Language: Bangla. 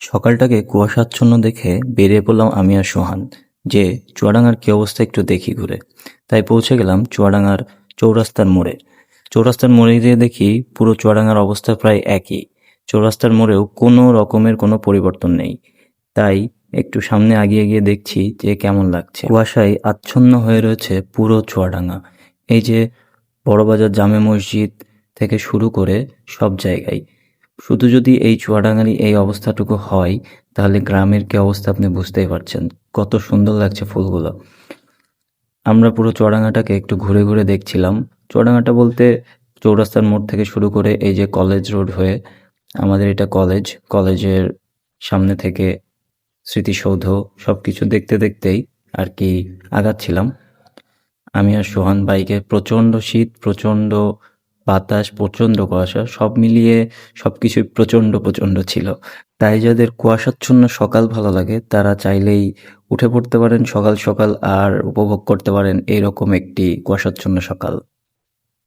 সকালটাকে কুয়াশাচ্ছন্ন দেখে বেরিয়ে পড়লাম আমি আর সোহান যে চুয়াডাঙ্গার কী অবস্থা একটু দেখি ঘুরে। তাই পৌঁছে গেলাম চুয়াডাঙ্গার চৌরাস্তার মোড়ে। চৌরাস্তার মোড়ে গিয়ে দেখি পুরো চুয়াডাঙ্গার অবস্থা প্রায় একই। চৌরাস্তার মোড়েও কোনো রকমের কোনো পরিবর্তন নেই। তাই একটু সামনে আগিয়ে গিয়ে দেখছি যে কেমন লাগছে। কুয়াশায় আচ্ছন্ন হয়ে রয়েছে পুরো চুয়াডাঙ্গা। এই যে বড়বাজার জামে মসজিদ থেকে শুরু করে সব জায়গায়। শুধু যদি এই চুয়াডাঙ্গারই এই অবস্থাটুকু হয়, তাহলে গ্রামের কী অবস্থা আপনি বুঝতেই পারছেন। কত সুন্দর লাগছে ফুলগুলো। আমরা পুরো চুয়াডাঙ্গাটাকে একটু ঘুরে ঘুরে দেখছিলাম। চুয়াডাঙ্গাটা বলতে চৌরাস্তার মোড় থেকে শুরু করে এই যে কলেজ রোড হয়ে, আমাদের এটা কলেজ, কলেজের সামনে থেকে স্মৃতিসৌধ সব কিছু দেখতে দেখতেই আর কি আগাচ্ছিলাম। আমি আর সোহান বাইকে। প্রচণ্ড শীত, প্রচণ্ড বাতাস, প্রচণ্ড কুয়াশা, সব মিলিয়ে সব কিছুই প্রচণ্ড প্রচণ্ড ছিল। তাই যাদের কুয়াশাচ্ছন্ন সকাল ভালো লাগে তারা চাইলেই উঠে পড়তে পারেন সকাল সকাল আর উপভোগ করতে পারেন এইরকম একটি কুয়াশাচ্ছন্ন সকাল।